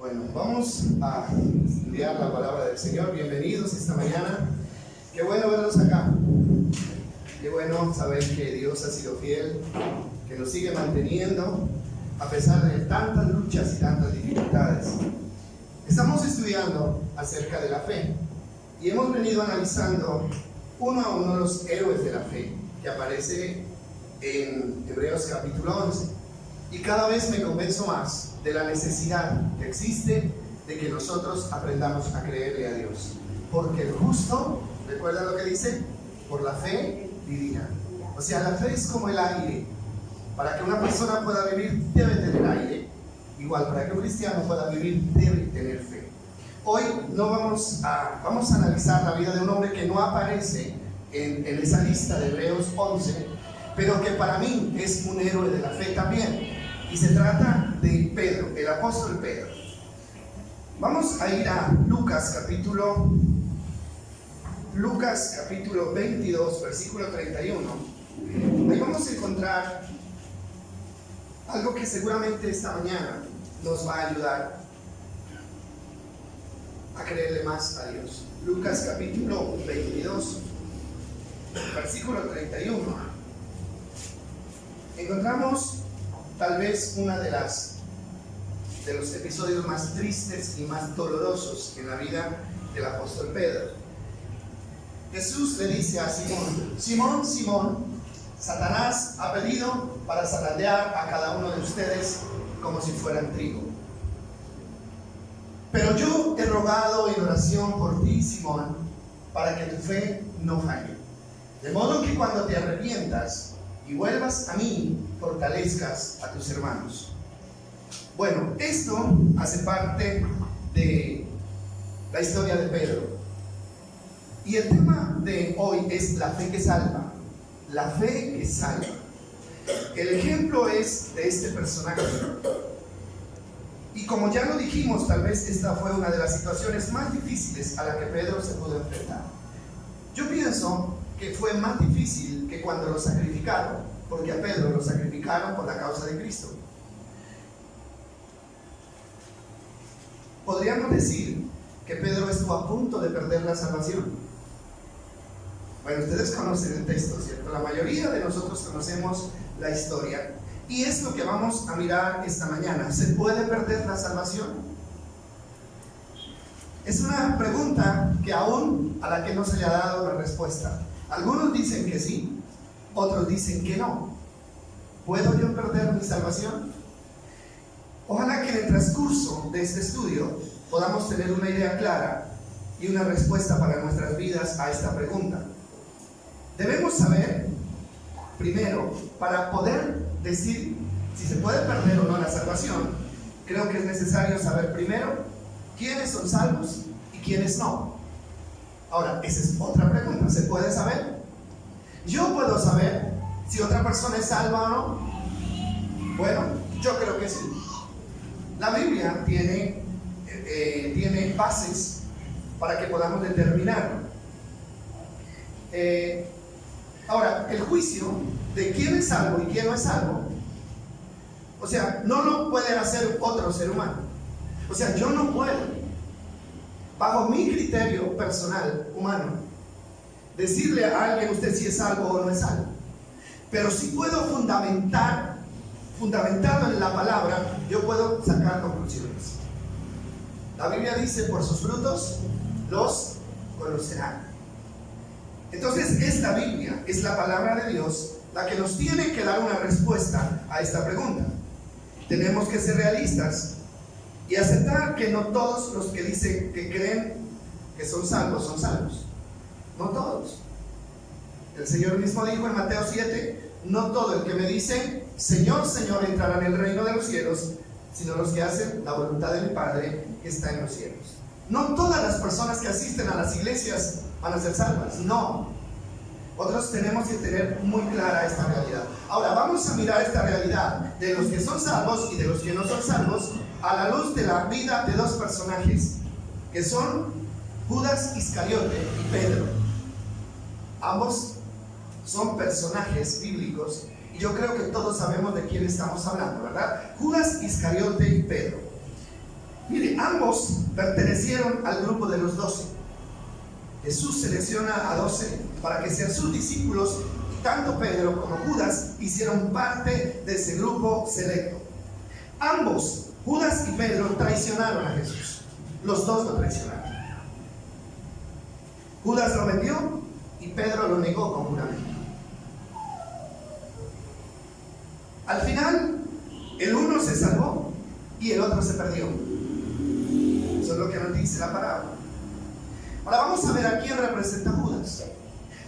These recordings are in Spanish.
Bueno, vamos a estudiar la palabra del Señor. Bienvenidos esta mañana. Qué bueno verlos acá. Qué bueno saber que Dios ha sido fiel, que nos sigue manteniendo a pesar de tantas luchas y tantas dificultades. Estamos estudiando acerca de la fe y hemos venido analizando uno a uno los héroes de la fe que aparece en Hebreos capítulo 11. Y cada vez me convenzo más de la necesidad que existe de que nosotros aprendamos a creerle a Dios. Porque el justo, ¿recuerdan lo que dice? Por la fe vivirá. O sea, la fe es como el aire. Para que una persona pueda vivir, debe tener aire. Igual, para que un cristiano pueda vivir, debe tener fe. Hoy no vamos a analizar la vida de un hombre que no aparece en esa lista de Hebreos 11, pero que para mí es un héroe de la fe también. Y se trata de Pedro, el apóstol Pedro. Vamos a ir a Lucas capítulo 22, versículo 31. Ahí vamos a encontrar algo que seguramente esta mañana nos va a ayudar a creerle más a Dios. Lucas capítulo 22, versículo 31. Encontramos tal vez una de los episodios más tristes y más dolorosos en la vida del apóstol Pedro. Jesús le dice a Simón: Simón, Simón, Satanás ha pedido para zarandear a cada uno de ustedes como si fueran trigo. Pero yo he rogado en oración por ti, Simón, para que tu fe no falle. De modo que cuando te arrepientas y vuelvas a mí, fortalezcas a tus hermanos. Bueno, esto hace parte de la historia de Pedro. Y el tema de hoy es la fe que salva. La fe que salva. El ejemplo es de este personaje. Y como ya lo dijimos, tal vez esta fue una de las situaciones más difíciles a la que Pedro se pudo enfrentar. Yo pienso que fue más difícil que cuando lo sacrificaron, porque a Pedro lo sacrificaron por la causa de Cristo. Podríamos decir que Pedro estuvo a punto de perder la salvación. Bueno, ustedes conocen el texto, ¿cierto? La mayoría de nosotros conocemos la historia y es lo que vamos a mirar esta mañana. ¿Se puede perder la salvación? Es una pregunta que aún a la que no se le ha dado la respuesta. Algunos dicen que sí, otros dicen que no. ¿Puedo yo perder mi salvación? Ojalá que en el transcurso de este estudio podamos tener una idea clara y una respuesta para nuestras vidas a esta pregunta. Debemos saber, primero, para poder decir si se puede perder o no la salvación, creo que es necesario saber primero quiénes son salvos y quiénes no. Ahora, esa es otra pregunta. ¿Se puede saber? ¿Yo puedo saber si otra persona es salva o no? Bueno, yo creo que sí. La Biblia tiene bases para que podamos determinarlo. Ahora, el juicio de quién es salvo y quién no es salvo, o sea, no lo puede hacer otro ser humano. O sea, yo no puedo, bajo mi criterio personal, humano, decirle a alguien usted si es salvo o no es salvo. Pero sí puedo fundamentado en la palabra, yo puedo sacar conclusiones. La Biblia dice: por sus frutos los conocerán. Entonces, esta Biblia es la palabra de Dios la que nos tiene que dar una respuesta a esta pregunta. Tenemos que ser realistas y aceptar que no todos los que dicen que creen que son salvos son salvos. No todos. El Señor mismo dijo en Mateo 7: no todo el que me dice Señor, Señor entrará en el reino de los cielos, sino los que hacen la voluntad de mi Padre que está en los cielos. No todas las personas que asisten a las iglesias van a ser salvas, no. Otros tenemos que tener muy clara esta realidad. Ahora vamos a mirar esta realidad de los que son salvos y de los que no son salvos a la luz de la vida de dos personajes que son Judas Iscariote y Pedro. Ambos son personajes bíblicos y yo creo que todos sabemos de quién estamos hablando, ¿verdad? Judas Iscariote y Pedro. Mire, Ambos pertenecieron al grupo de los 12. Jesús selecciona a 12 para que sean sus discípulos, y tanto Pedro como Judas hicieron parte de ese grupo selecto. Ambos, Judas y Pedro, traicionaron a Jesús. Los dos lo traicionaron. Judas lo vendió y Pedro lo negó con juramento. Al final, el uno se salvó y el otro se perdió. Eso es lo que nos dice la parábola. Ahora vamos a ver a quién representa Judas.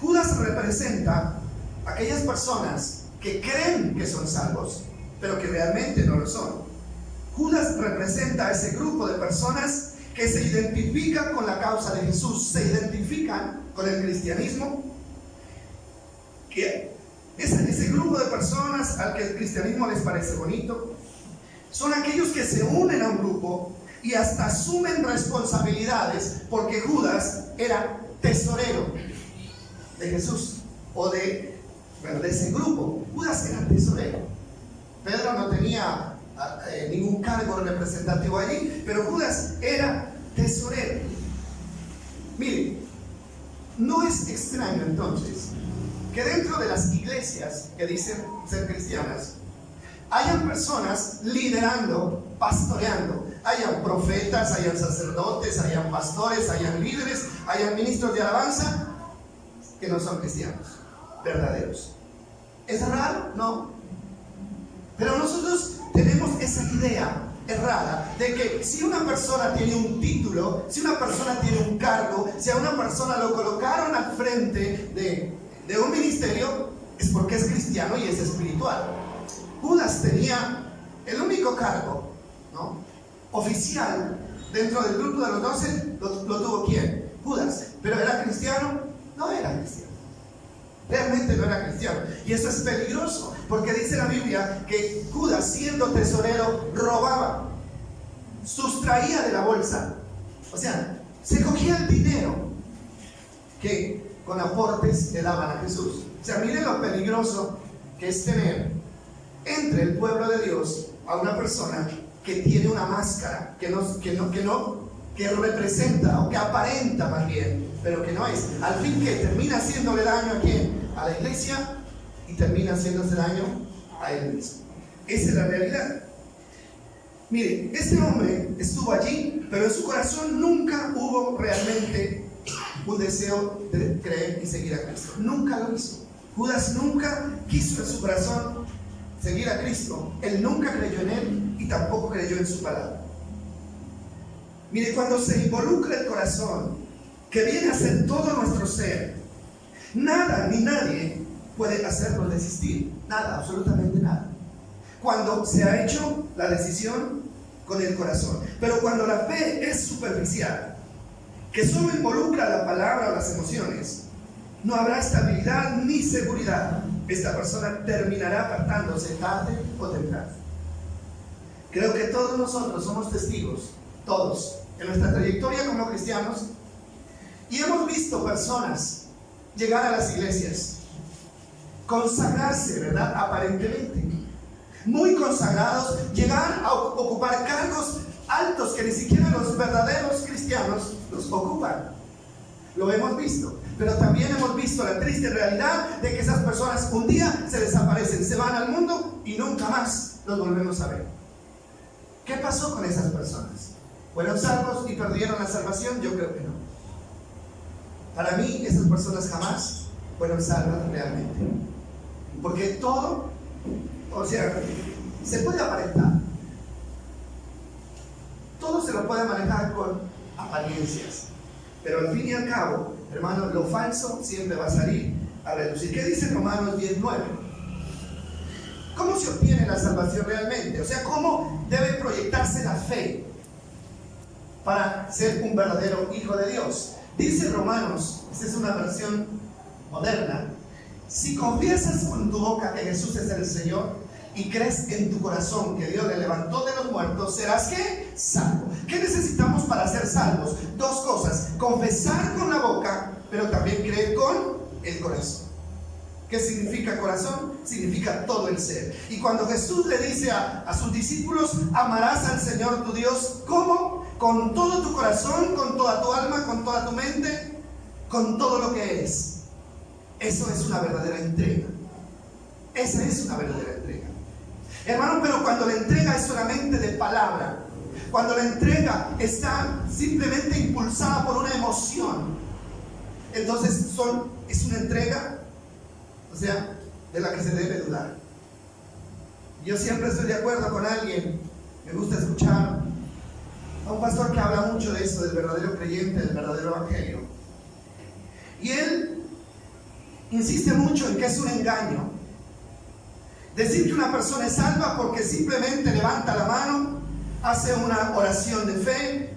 Judas representa a aquellas personas que creen que son salvos, pero que realmente no lo son. Judas representa a ese grupo de personas que se identifican con la causa de Jesús, se identifican con el cristianismo, que ese grupo de personas al que el cristianismo les parece bonito, son aquellos que se unen a un grupo y hasta asumen responsabilidades, porque Judas era tesorero de Jesús, o de ese grupo. Judas era tesorero. Pedro no tenía ningún cargo representativo allí, pero Judas era tesorero. Miren, no es extraño entonces que dentro de las iglesias que dicen ser cristianas hayan personas liderando, pastoreando, hayan profetas, hayan sacerdotes, hayan pastores, hayan líderes, hayan ministros de alabanza que no son cristianos verdaderos. ¿Es raro? No. Pero nosotros tenemos esa idea errada de que si una persona tiene un título, si una persona tiene un cargo, si a una persona lo colocaron al frente de un ministerio, es porque es cristiano y es espiritual. Judas tenía el único cargo, ¿no?, oficial dentro del grupo de los 12, lo tuvo ¿quién? Judas. ¿Pero era cristiano? No era cristiano. Realmente no era cristiano. Y eso es peligroso, porque dice la Biblia que Judas, siendo tesorero, robaba, sustraía de la bolsa. O sea, se cogía el dinero que con aportes le daban a Jesús. O sea, miren lo peligroso que es tener entre el pueblo de Dios a una persona que tiene una máscara, que representa, o que aparenta más bien, pero que no es. Al fin, que termina haciéndole daño ¿a quién? A la iglesia, y termina haciéndose daño a él mismo. Esa es la realidad. Mire, este hombre estuvo allí, pero en su corazón nunca hubo realmente un deseo de creer y seguir a Cristo. Nunca lo hizo. Judas nunca quiso en su corazón seguir a Cristo. Él nunca creyó en Él y tampoco creyó en su palabra. Mire, cuando se involucra el corazón, que viene a ser todo nuestro ser, nada ni nadie puede hacernos desistir. Nada, absolutamente nada. Cuando se ha hecho la decisión con el corazón. Pero cuando la fe es superficial, que solo involucra la palabra o las emociones, no habrá estabilidad ni seguridad. Esta persona terminará apartándose tarde o temprano. Creo que todos nosotros somos testigos, todos, en nuestra trayectoria como cristianos, y hemos visto personas llegar a las iglesias, consagrarse, ¿verdad? Aparentemente, muy consagrados, llegar a ocupar cargos altos que ni siquiera los verdaderos cristianos los ocupan. Lo hemos visto. Pero también hemos visto la triste realidad de que esas personas un día se desaparecen, se van al mundo y nunca más los volvemos a ver. ¿Qué pasó con esas personas? ¿Fueron salvos y perdieron la salvación? Yo creo que no. Para mí, esas personas jamás fueron salvas realmente. Porque todo, o sea, se puede aparentar. Todo se lo puede manejar con apariencias. Pero al fin y al cabo, hermanos, lo falso siempre va a salir a relucir. ¿Qué dice Romanos 10:9? ¿Cómo se obtiene la salvación realmente? O sea, ¿cómo debe proyectarse la fe para ser un verdadero hijo de Dios? Dice Romanos, esta es una versión moderna: si confiesas con tu boca que Jesús es el Señor y crees en tu corazón que Dios le levantó de los muertos, serás ¿qué? Salvo. ¿Qué necesitamos para ser salvos? Dos cosas: confesar con la boca, pero también creer con el corazón. ¿Qué significa corazón? Significa todo el ser. Y cuando Jesús le dice a sus discípulos: amarás al Señor tu Dios, ¿cómo? con todo tu corazón, con toda tu alma, con toda tu mente, con todo lo que eres. Eso es una verdadera entrega. Esa es una verdadera entrega. Hermano, pero cuando la entrega es solamente de palabra, cuando la entrega está simplemente impulsada por una emoción, entonces es una entrega, o sea, de la que se debe dudar. Yo siempre estoy de acuerdo con alguien, me gusta escuchar a un pastor que habla mucho de eso, del verdadero creyente, del verdadero evangelio. Y él insiste mucho en que es un engaño decir que una persona es salva porque simplemente levanta la mano, hace una oración de fe,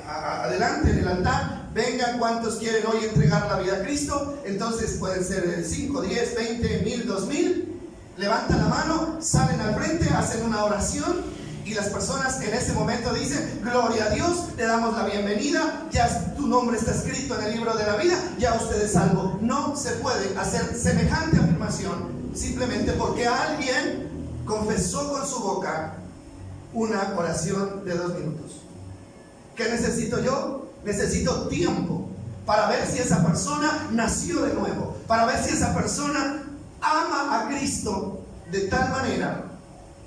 adelante en el altar, vengan cuantos quieren hoy entregar la vida a Cristo. Entonces pueden ser 5, 10, 20, 1000, 2000, levantan la mano, salen al frente, hacen una oración y las personas en ese momento dicen: gloria a Dios, le damos la bienvenida, ya tu nombre está escrito en el libro de la vida, ya usted es salvo. No se puede hacer semejante afirmación simplemente porque alguien confesó con su boca una oración de 2 minutos. ¿Qué necesito yo? Necesito tiempo para ver si esa persona nació de nuevo, para ver si esa persona ama a Cristo de tal manera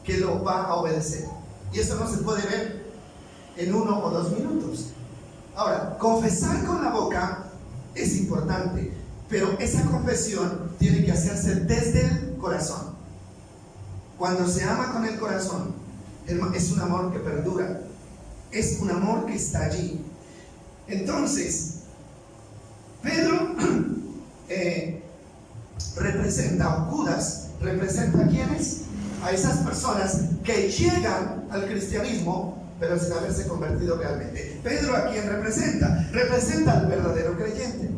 que lo va a obedecer. Y eso no se puede ver en 1 o 2 minutos. Ahora, confesar con la boca es importante, pero esa confesión tiene que hacerse desde el corazón. Cuando se ama con el corazón, es un amor que perdura, es un amor que está allí. Entonces, Pedro representa, o Judas representa ¿a quiénes? A esas personas que llegan al cristianismo pero sin haberse convertido realmente. Pedro, ¿a quién representa? Representa al verdadero creyente.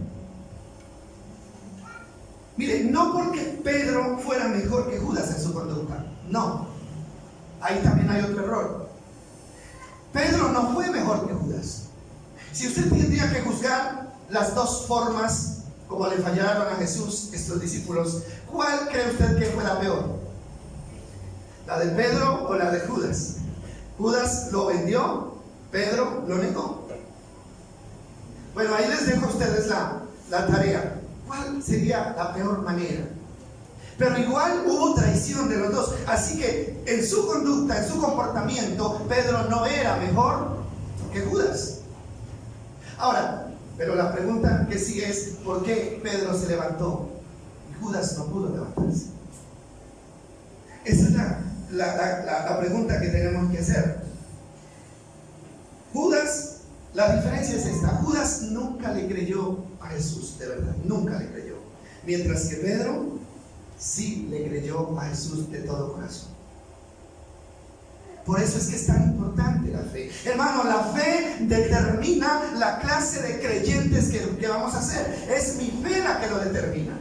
Mire, no porque Pedro fuera mejor que Judas en su conducta, no. Ahí también hay otro error. Pedro no fue mejor que Judas. Si usted tendría que juzgar las dos formas como le fallaron a Jesús estos discípulos, ¿cuál cree usted que fue la peor? ¿La de Pedro o la de Judas? Judas lo vendió, Pedro lo negó. Bueno, ahí les dejo a ustedes la tarea. ¿Cuál sería la peor manera? Pero igual hubo traición de los dos. Así que en su conducta, en su comportamiento, Pedro no era mejor que Judas. Ahora, pero la pregunta que sigue es: ¿por qué Pedro se levantó y Judas no pudo levantarse? Esa es la pregunta que tenemos que hacer. Judas, la diferencia es esta: Judas nunca le creyó a Jesús, de verdad, nunca le creyó. Mientras que Pedro sí le creyó a Jesús de todo corazón. Por eso es que es tan importante la fe. Hermano, la fe determina la clase de creyentes que vamos a ser. Es mi fe la que lo determina.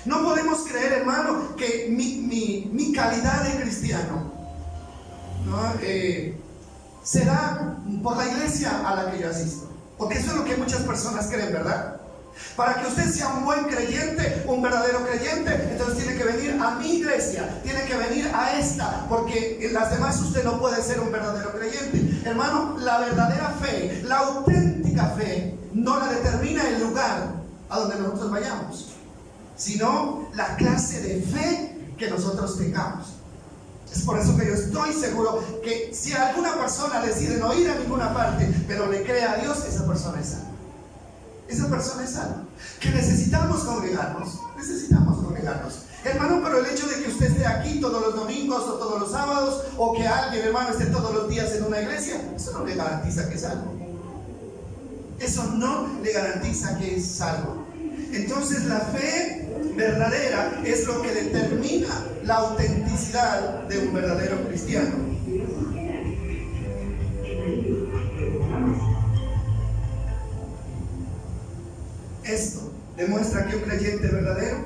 No podemos creer, hermano, que mi calidad de cristiano, ¿no? Será por la iglesia a la que yo asisto. Porque eso es lo que muchas personas creen, ¿verdad? Para que usted sea un buen creyente, un verdadero creyente, entonces tiene que venir a mi iglesia, tiene que venir a esta, porque en las demás usted no puede ser un verdadero creyente. Hermano, la verdadera fe, la auténtica fe, no la determina el lugar a donde nosotros vayamos, sino la clase de fe que nosotros tengamos. Es por eso que yo estoy seguro que si alguna persona decide no ir a ninguna parte, pero le cree a Dios, esa persona es salva. Esa persona es salva. Que necesitamos congregarnos. Hermano, pero el hecho de que usted esté aquí todos los domingos o todos los sábados, o que alguien, hermano, esté todos los días en una iglesia, eso no le garantiza que es salvo. Eso no le garantiza que es salvo. Entonces la fe verdadera es lo que determina la autenticidad de un verdadero cristiano. Esto demuestra que un creyente verdadero,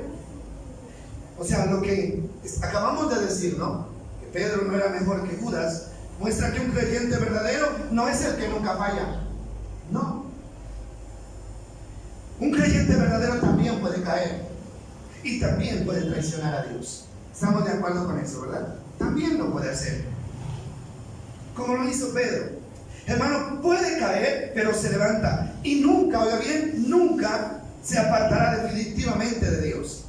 o sea, lo que acabamos de decir, ¿no? Que Pedro no era mejor que Judas, muestra que un creyente verdadero no es el que nunca falla. No. Un creyente verdadero también puede caer y también puede traicionar a Dios. Estamos de acuerdo con eso, ¿verdad? También lo puede hacer, como lo hizo Pedro. Hermano, puede caer, pero se levanta. Y nunca, oiga bien, nunca se apartará definitivamente de Dios.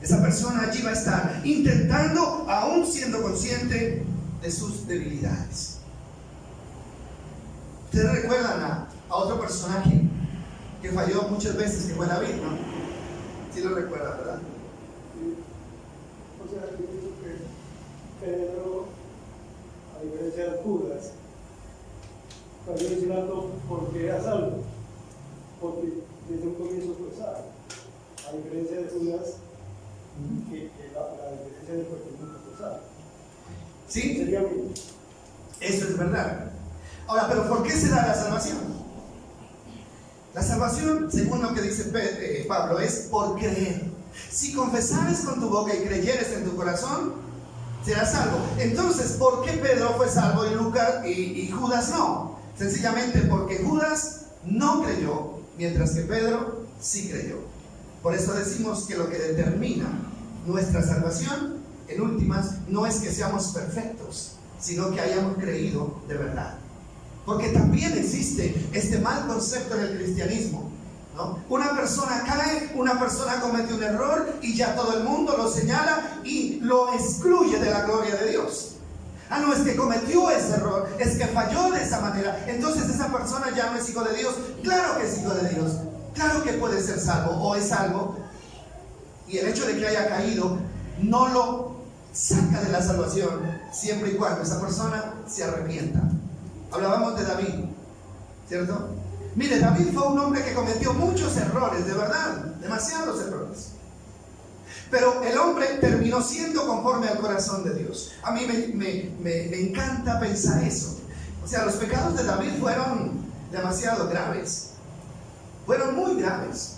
Esa persona allí va a estar intentando, aún siendo consciente de sus debilidades. Ustedes recuerdan a otro personaje que falló muchas veces, que fue David, ¿no? Sí lo recuerdan, ¿verdad? O sea, yo pienso que Pedro, a diferencia de Judas, falló en ese rato porque era salvo, porque desde un comienzo fue salvo. A diferencia de Judas, que la diferencia de porque nunca fue salvo. Sí, sería mío. Eso es verdad. Ahora, ¿pero por qué se da la salvación? La salvación, según lo que dice Pablo, es por creer. Si confesares con tu boca y creyeres en tu corazón, serás salvo. Entonces, ¿por qué Pedro fue salvo y Judas no? Sencillamente porque Judas no creyó, mientras que Pedro sí creyó. Por eso decimos que lo que determina nuestra salvación, en últimas, no es que seamos perfectos, sino que hayamos creído de verdad. Porque también existe este mal concepto en el cristianismo, ¿no? Una persona cae, una persona comete un error y ya todo el mundo lo señala y lo excluye de la gloria de Dios. Ah, no, es que cometió ese error, es que falló de esa manera, entonces esa persona ya no es hijo de Dios. Claro que es hijo de Dios, claro que puede ser salvo o es salvo. Y el hecho de que haya caído no lo saca de la salvación, siempre y cuando esa persona se arrepienta. Hablábamos de David, ¿cierto? Mire, David fue un hombre que cometió muchos errores, de verdad, demasiados errores. Pero el hombre terminó siendo conforme al corazón de Dios. A mí me encanta pensar eso. O sea, los pecados de David fueron demasiado graves. Fueron muy graves.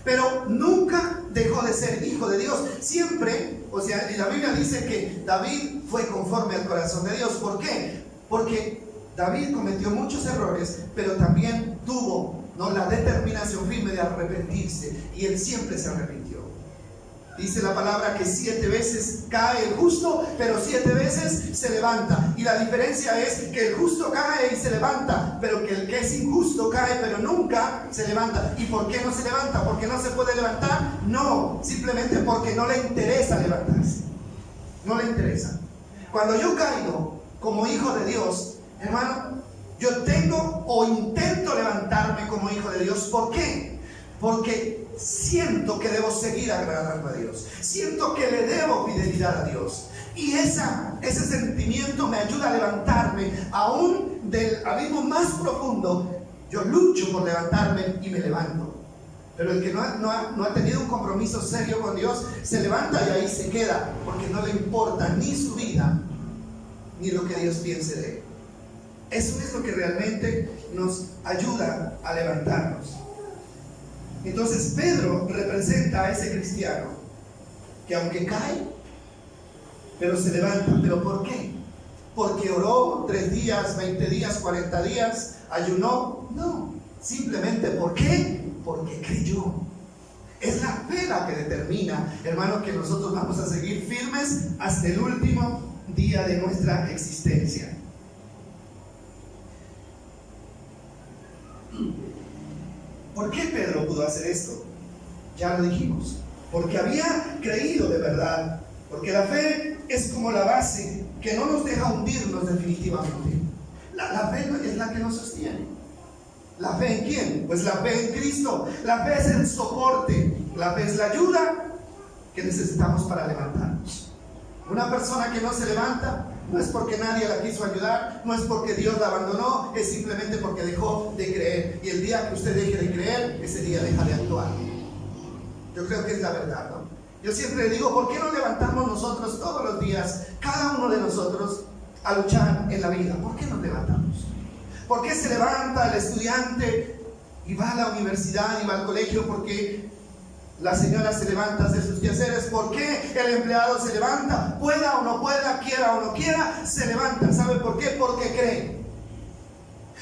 Pero nunca dejó de ser hijo de Dios. Siempre, o sea, y la Biblia dice que David fue conforme al corazón de Dios. ¿Por qué? Porque David cometió muchos errores, pero también tuvo, ¿no?, la determinación firme de arrepentirse, y él siempre se arrepintió. Dice la palabra que 7 veces cae el justo, pero 7 veces se levanta. Y la diferencia es que el justo cae y se levanta, pero que el que es injusto cae, pero nunca se levanta. ¿Y por qué no se levanta? ¿Porque no se puede levantar? No, simplemente porque no le interesa levantarse. No le interesa. Cuando yo caigo como hijo de Dios, hermano, yo tengo o intento levantarme como hijo de Dios. ¿Por qué? Porque siento que debo seguir agradando a Dios. Siento que le debo fidelidad a Dios. Y ese sentimiento me ayuda a levantarme, aún del abismo más profundo. Yo lucho por levantarme y me levanto. Pero el que no ha tenido un compromiso serio con Dios, se levanta y ahí se queda, porque no le importa ni su vida, ni lo que Dios piense de él. Eso es lo que realmente nos ayuda a levantarnos. Entonces Pedro representa a ese cristiano que aunque cae, pero se levanta. ¿Pero por qué? ¿Porque oró 3 días, 20 días, 40 días, ayunó? No, simplemente ¿por qué? Porque creyó. Es la fe la que determina, hermano, que nosotros vamos a seguir firmes hasta el último día de nuestra existencia. ¿Por qué Pedro pudo hacer esto? Ya lo dijimos. Porque había creído de verdad. Porque la fe es como la base que no nos deja hundirnos definitivamente. La fe es la que nos sostiene. ¿La fe en quién? Pues la fe en Cristo. La fe es el soporte. La fe es la ayuda que necesitamos para levantarnos. Una persona que no se levanta no es porque nadie la quiso ayudar, no es porque Dios la abandonó, es simplemente porque dejó de creer. Y el día que usted deje de creer, ese día deja de actuar. Yo creo que es la verdad, ¿no? Yo siempre le digo, ¿por qué no levantamos nosotros todos los días, cada uno de nosotros, a luchar en la vida? ¿Por qué nos levantamos? ¿Por qué se levanta el estudiante y va a la universidad y va al colegio? Porque la señora se levanta a hacer sus quehaceres. ¿Por qué el empleado se levanta? Pueda o no pueda, quiera o no quiera, se levanta. ¿Sabe por qué? Porque cree.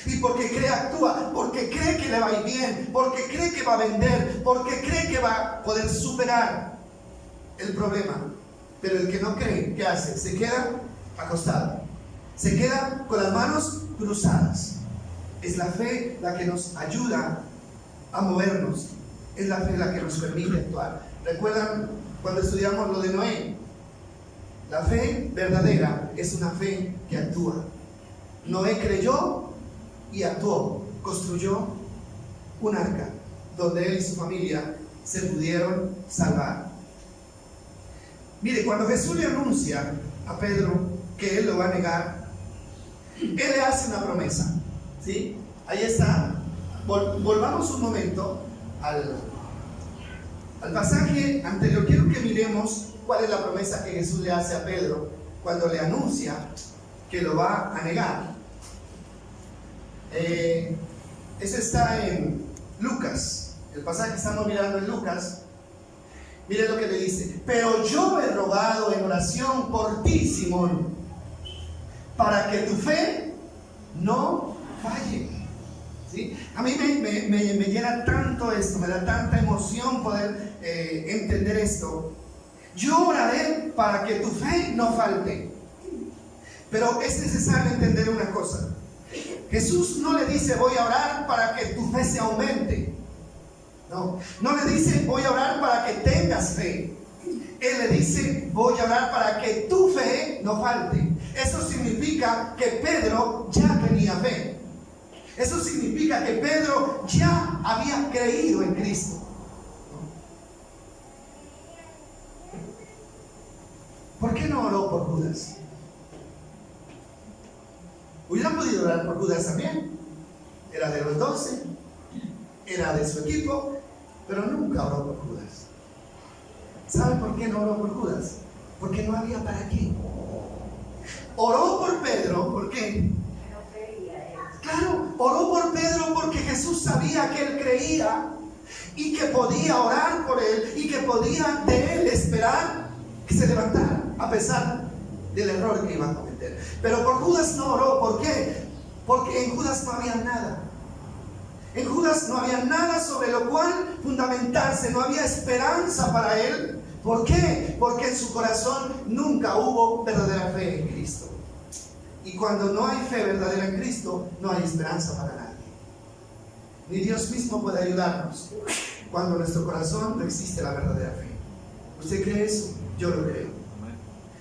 Y porque cree, actúa. Porque cree que le va a ir bien. Porque cree que va a vender. Porque cree que va a poder superar el problema. Pero el que no cree, ¿qué hace? Se queda acostado. Se queda con las manos cruzadas. Es la fe la que nos ayuda a movernos. Es la fe la que nos permite actuar. ¿Recuerdan cuando estudiamos lo de Noé? La fe verdadera es una fe que actúa. Noé creyó y actuó. Construyó un arca donde él y su familia se pudieron salvar. Mire, cuando Jesús le anuncia a Pedro que él lo va a negar, él le hace una promesa, ¿sí? Ahí está. Volvamos un momento al pasaje anterior. Quiero que miremos cuál es la promesa que Jesús le hace a Pedro cuando le anuncia que lo va a negar. Eso está en Lucas. El pasaje que estamos mirando en Lucas. Mire lo que le dice: pero yo he rogado en oración por ti, Simón, para que tu fe no falle. ¿Sí? A mí me llena tanto esto, me da tanta emoción poder entender esto. Yo oraré para que tu fe no falte. Pero es necesario entender una cosa. Jesús no le dice voy a orar para que tu fe se aumente. No le dice voy a orar para que tengas fe. Él le dice voy a orar para que tu fe no falte. Eso significa que Pedro ya tenía fe. Eso significa que Pedro ya había creído en Cristo. ¿Por qué no oró por Judas? Hubiera podido orar por Judas también. Era de los 12, era de su equipo, pero nunca oró por Judas. ¿Sabe por qué no oró por Judas? Porque no había para qué. Oró por Pedro, ¿por qué? Claro, oró por Pedro porque Jesús sabía que él creía y que podía orar por él y que podía de él esperar que se levantara a pesar del error que iba a cometer. Pero por Judas no oró. ¿Por qué? Porque en Judas no había nada. En Judas no había nada sobre lo cual fundamentarse, no había esperanza para él. ¿Por qué? Porque en su corazón nunca hubo verdadera fe en Cristo. Y cuando no hay fe verdadera en Cristo, no hay esperanza para nadie. Ni Dios mismo puede ayudarnos cuando en nuestro corazón no existe la verdadera fe. ¿Usted cree eso? Yo lo creo.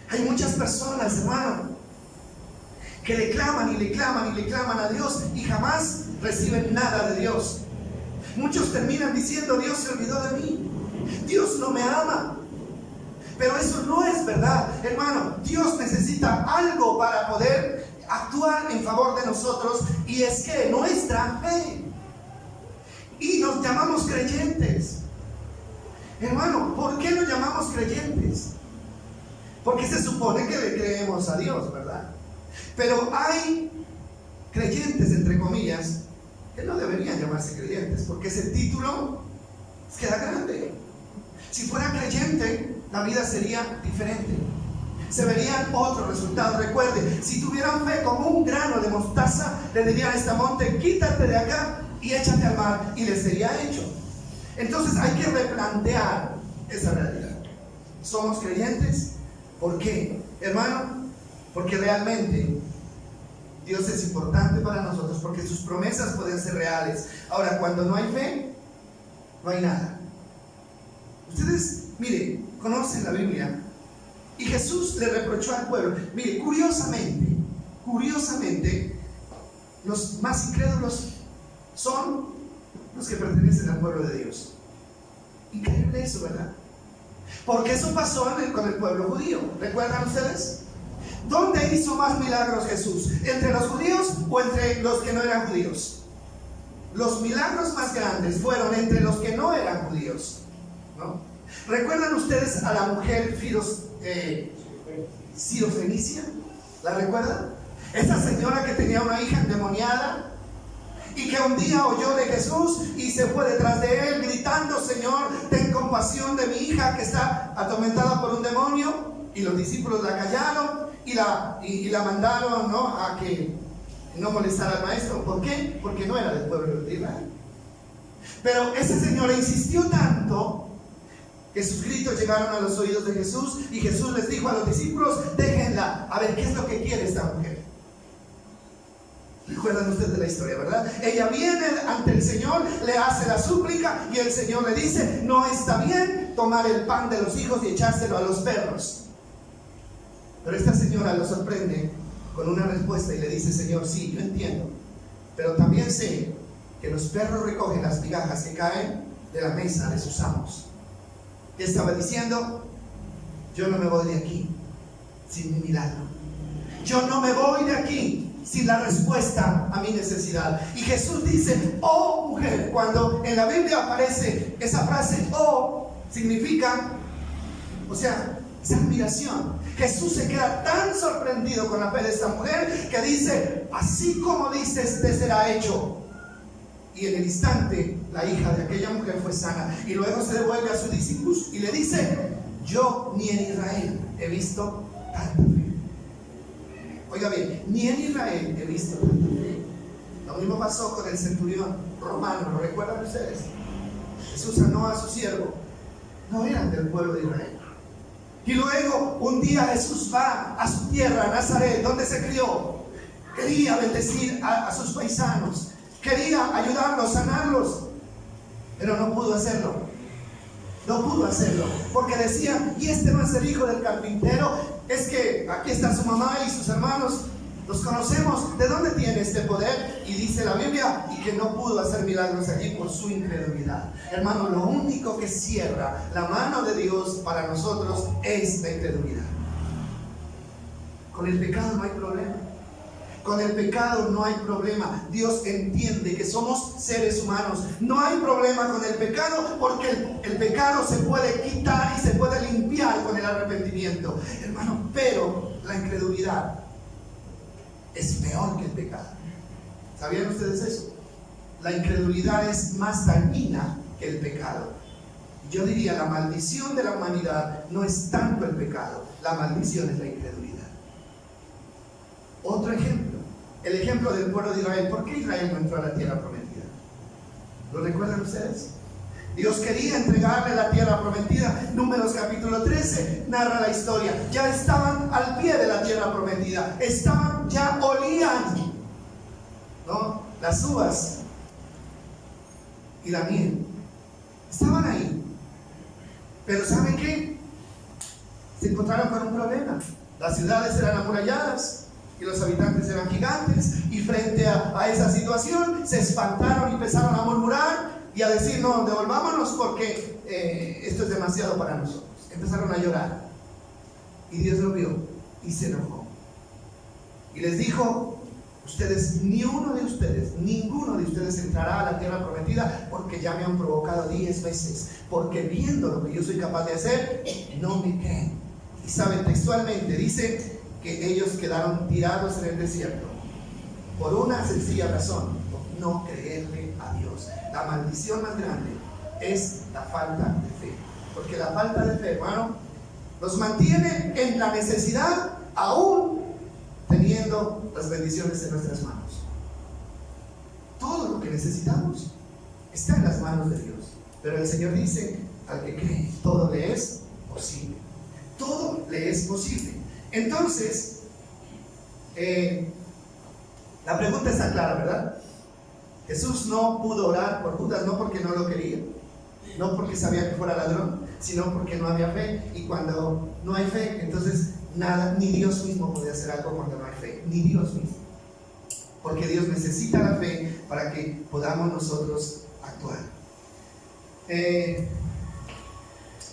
Hay muchas personas, hermano, que le claman y le claman y le claman a Dios y jamás reciben nada de Dios. Muchos terminan diciendo Dios se olvidó de mí, Dios no me ama. Pero eso no es verdad, hermano. Dios necesita algo para poder actuar en favor de nosotros, y es que nuestra fe. Y nos llamamos creyentes. Hermano, ¿por qué nos llamamos creyentes? Porque se supone que le creemos a Dios, ¿verdad? Pero hay creyentes, entre comillas, que no deberían llamarse creyentes, porque ese título queda grande. Si fuera creyente, la vida sería diferente. Se verían otros resultados. Recuerde, si tuvieran fe como un grano de mostaza, le dirían a este monte, quítate de acá y échate al mar, y les sería hecho. Entonces hay que replantear esa realidad. ¿Somos creyentes? ¿Por qué? Hermano, porque realmente Dios es importante para nosotros, porque sus promesas pueden ser reales. Ahora, cuando no hay fe, no hay nada. Ustedes, mire, conocen la Biblia, y Jesús le reprochó al pueblo. Mire, curiosamente, los más incrédulos son los que pertenecen al pueblo de Dios. Increíble eso, ¿verdad? Porque eso pasó con el pueblo judío. ¿Recuerdan ustedes? ¿Dónde hizo más milagros Jesús? ¿Entre los judíos o entre los que no eran judíos? Los milagros más grandes fueron entre los que no eran judíos, ¿no? ¿Recuerdan ustedes a la mujer Sirofenicia? ¿La recuerdan? Esa señora que tenía una hija endemoniada y que un día oyó de Jesús y se fue detrás de él gritando, Señor, ten compasión de mi hija que está atormentada por un demonio. Y los discípulos la callaron y la mandaron, ¿no?, a que no molestara al maestro. ¿Por qué? Porque no era del pueblo de Israel. Pero esa señora insistió tanto que sus gritos llegaron a los oídos de Jesús, y Jesús les dijo a los discípulos, déjenla, a ver qué es lo que quiere esta mujer. ¿Recuerdan ustedes de la historia, verdad? Ella viene ante el Señor, le hace la súplica y el Señor le dice: no está bien tomar el pan de los hijos y echárselo a los perros. Pero esta señora lo sorprende con una respuesta y le dice: Señor, sí, yo entiendo, pero también sé que los perros recogen las migajas que caen de la mesa de sus amos. ¿Qué estaba diciendo? Yo no me voy de aquí sin mi milagro. Yo no me voy de aquí sin la respuesta a mi necesidad. Y Jesús dice: oh mujer. Cuando en la Biblia aparece esa frase, oh, significa, o sea, es admiración. Jesús se queda tan sorprendido con la fe de esta mujer que dice: así como dices, te será hecho. Y en el instante la hija de aquella mujer fue sana. Y luego se devuelve a sus discípulos y le dice: yo ni en Israel he visto tanta fe. Oiga bien, ni en Israel he visto tanta fe. Lo mismo pasó con el centurión romano, ¿lo recuerdan ustedes? Jesús sanó a su siervo. No eran del pueblo de Israel. Y luego un día Jesús va a su tierra, a Nazaret, donde se crió. Quería bendecir a sus paisanos, quería ayudarlos, sanarlos, pero no pudo hacerlo. No pudo hacerlo, porque decían: y este no es el hijo del carpintero, es que aquí está su mamá y sus hermanos, los conocemos, ¿de dónde tiene este poder? Y dice la Biblia, y que no pudo hacer milagros allí por su incredulidad. Hermano, lo único que cierra la mano de Dios para nosotros es la incredulidad. Con el pecado no hay problema. Con el pecado no hay problema. Dios entiende que somos seres humanos. No hay problema con el pecado, porque el pecado se puede quitar y se puede limpiar con el arrepentimiento, hermano. Pero la incredulidad es peor que el pecado. ¿Sabían ustedes eso? La incredulidad es más dañina que el pecado. Yo diría, la maldición de la humanidad no es tanto el pecado, la maldición es la incredulidad. Otro ejemplo, el ejemplo del pueblo de Israel. ¿Por qué Israel no entró a la tierra prometida? ¿Lo recuerdan ustedes? Dios quería entregarle la tierra prometida. Números capítulo 13 narra la historia. Ya estaban al pie de la tierra prometida. Ya olían, ¿no?, las uvas y la miel. Estaban ahí. Pero ¿saben qué? Se encontraron con un problema. Las ciudades eran amuralladas y los habitantes eran gigantes, y frente a esa situación se espantaron y empezaron a murmurar y a decir: no, devolvámonos porque esto es demasiado para nosotros. Empezaron a llorar, y Dios lo vio y se enojó y les dijo: ninguno de ustedes entrará a la tierra prometida, porque ya me han provocado 10 veces, porque viendo lo que yo soy capaz de hacer, no me creen. Y saben, textualmente dice que ellos quedaron tirados en el desierto por una sencilla razón: por no creerle a Dios. La maldición más grande es la falta de fe, porque la falta de fe, hermano, nos mantiene en la necesidad, aún teniendo las bendiciones en nuestras manos. Todo lo que necesitamos está en las manos de Dios, pero el Señor dice: al que cree, todo le es posible. Todo le es posible. Entonces, la pregunta está clara, ¿verdad? Jesús no pudo orar por Judas, no porque no lo quería, no porque sabía que fuera ladrón, sino porque no había fe. Y cuando no hay fe, entonces nada, ni Dios mismo puede hacer algo cuando no hay fe, ni Dios mismo, porque Dios necesita la fe para que podamos nosotros actuar.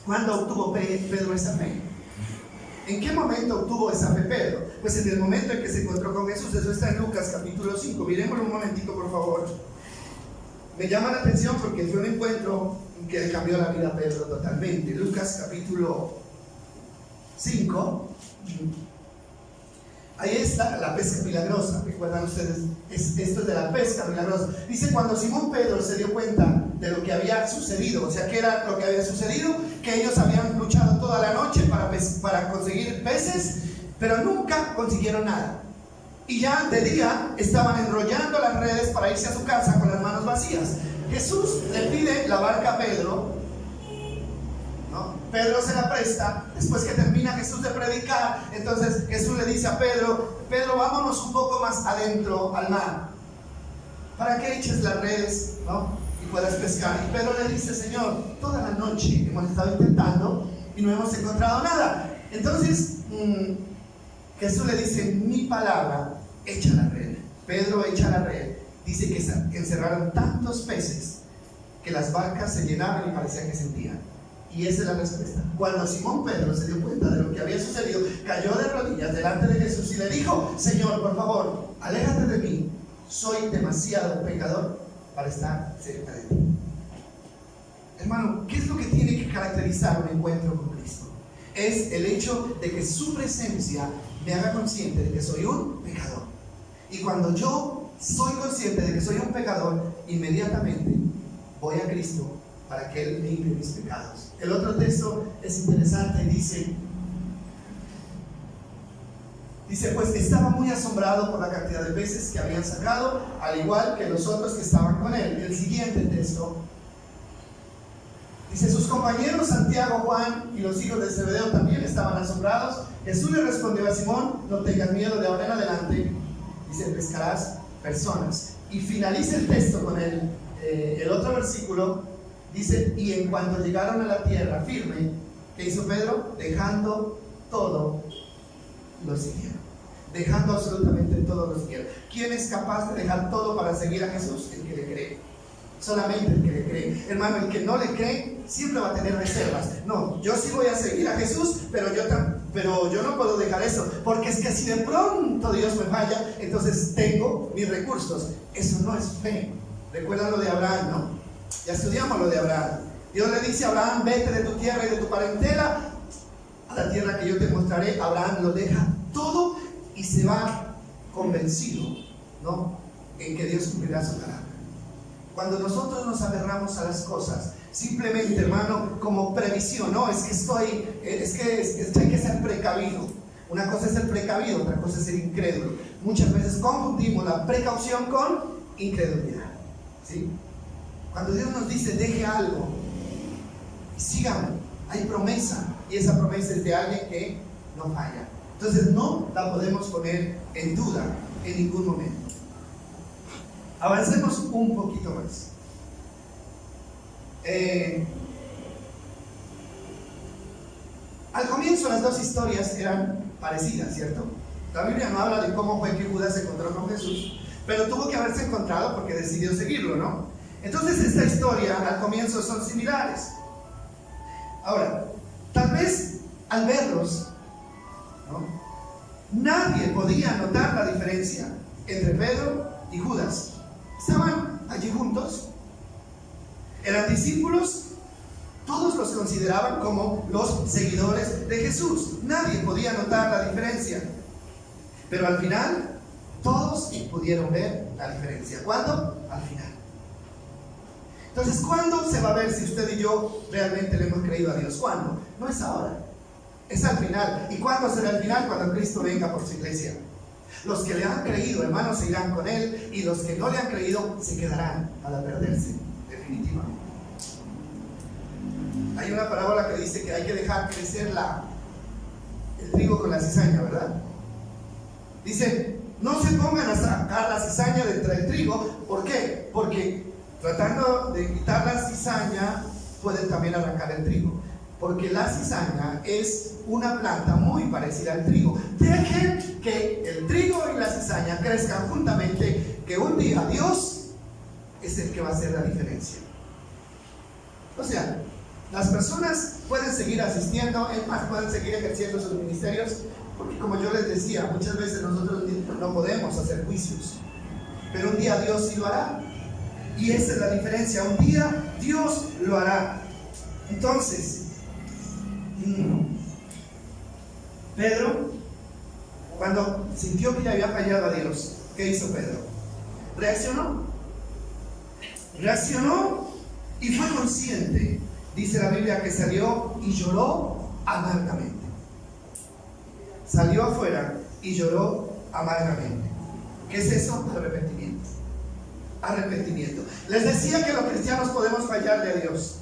¿Cuándo obtuvo Pedro esa fe? ¿En qué momento obtuvo esa fe Pedro? Pues en el momento en que se encontró con Jesús. Eso está en Lucas capítulo 5. Miremoslo un momentito, por favor. Me llama la atención porque fue un encuentro que le cambió la vida a Pedro totalmente. Lucas capítulo 5. Ahí está la pesca milagrosa. ¿Recuerdan ustedes? Esto es de la pesca milagrosa. Dice: cuando Simón Pedro se dio cuenta de lo que había sucedido, o sea, ¿qué era lo que había sucedido? Que ellos habían luchado toda la noche para conseguir peces, pero nunca consiguieron nada. Y ya de día estaban enrollando las redes para irse a su casa con las manos vacías. Jesús le pide la barca a Pedro, ¿no? Pedro se la presta. Después que termina Jesús de predicar, entonces Jesús le dice a Pedro: vámonos un poco más adentro al mar. para que eches las redes, ¿no? Y puedas pescar. Y Pedro le dice: Señor, toda la noche hemos estado intentando y no hemos encontrado nada. Entonces Jesús le dice: mi palabra, echa la red. Pedro echa la red. Dice que encerraron tantos peces que las barcas se llenaban y parecía que sentían. Y esa es la respuesta. Cuando Simón Pedro se dio cuenta de lo que había sucedido, cayó de rodillas delante de Jesús y le dijo: Señor, por favor, aléjate de mí, soy demasiado pecador para estar cerca de ti. Hermano, ¿qué es lo que tiene que caracterizar un encuentro con Cristo? Es el hecho de que su presencia me haga consciente de que soy un pecador. Y cuando yo soy consciente de que soy un pecador, inmediatamente voy a Cristo para que Él limpie mis pecados. El otro texto es interesante y dice: pues estaba muy asombrado por la cantidad de peces que habían sacado, al igual que los otros que estaban con él. El siguiente texto dice: sus compañeros Santiago, Juan y los hijos de Zebedeo también estaban asombrados. Jesús le respondió a Simón: no tengas miedo, de ahora en adelante, dice, pescarás personas. Y finaliza el texto con el otro versículo. Dice: y en cuanto llegaron a la tierra firme, ¿qué hizo Pedro? Dejando todo, lo siguieron. Dejando absolutamente todo, lo siguieron. ¿Quién es capaz de dejar todo para seguir a Jesús? El que le cree. Solamente el que le cree. Hermano, el que no le cree siempre va a tener reservas. No, yo sí voy a seguir a Jesús, pero yo no puedo dejar eso, porque es que si de pronto Dios me falla, entonces tengo mis recursos. Eso no es fe. Recuerda lo de Abraham, ¿no? Ya estudiamos lo de Abraham. Dios le dice a Abraham: vete de tu tierra y de tu parentela a la tierra que yo te mostraré. Abraham lo deja todo y se va convencido, ¿no?, en que Dios cumplirá su palabra. Cuando nosotros nos aferramos a las cosas simplemente, hermano, como previsión, no, es que hay que ser precavido. Una cosa es ser precavido, otra cosa es ser incrédulo. Muchas veces confundimos la precaución con incredulidad, ¿sí? Cuando Dios nos dice: deje algo y sígame, hay promesa, y esa promesa es de alguien que no falla. Entonces no la podemos poner en duda en ningún momento. Avancemos un poquito más. Al comienzo las dos historias eran parecidas, ¿cierto? La Biblia no habla de cómo fue que Judas se encontró con Jesús, pero tuvo que haberse encontrado porque decidió seguirlo, ¿no? Entonces esta historia al comienzo son similares. Ahora, tal vez al verlos, ¿no?, nadie podía notar la diferencia entre Pedro y Judas. Estaban allí juntos, eran discípulos, todos los consideraban como los seguidores de Jesús. Nadie podía notar la diferencia, pero al final todos pudieron ver la diferencia. ¿Cuándo? Al final. Entonces, ¿cuándo se va a ver si usted y yo realmente le hemos creído a Dios? ¿Cuándo? No es ahora, es al final. ¿Y cuándo será el final? Cuando Cristo venga por su iglesia. Los que le han creído, hermanos, se irán con Él, y los que no le han creído se quedarán para perderse, definitivamente. Hay una parábola que dice que hay que dejar crecer el trigo con la cizaña, ¿verdad? Dice: no se pongan a sacar la cizaña de entre el trigo. ¿Por qué? Porque tratando de quitar la cizaña pueden también arrancar el trigo, porque la cizaña es una planta muy parecida al trigo. Dejen que el trigo y la cizaña crezcan juntamente, que un día Dios es el que va a hacer la diferencia. O sea, las personas pueden seguir asistiendo, es más, pueden seguir ejerciendo sus ministerios, porque como yo les decía, muchas veces nosotros no podemos hacer juicios, pero un día Dios sí lo hará. Y esa es la diferencia, un día Dios lo hará. Entonces, Pedro, cuando sintió que ya había fallado a Dios, ¿qué hizo Pedro? Reaccionó y fue consciente. Dice la Biblia que salió y lloró amargamente. Salió afuera y lloró amargamente. ¿Qué es eso? Arrepentimiento. Arrepentimiento. Les decía que los cristianos podemos fallarle a Dios,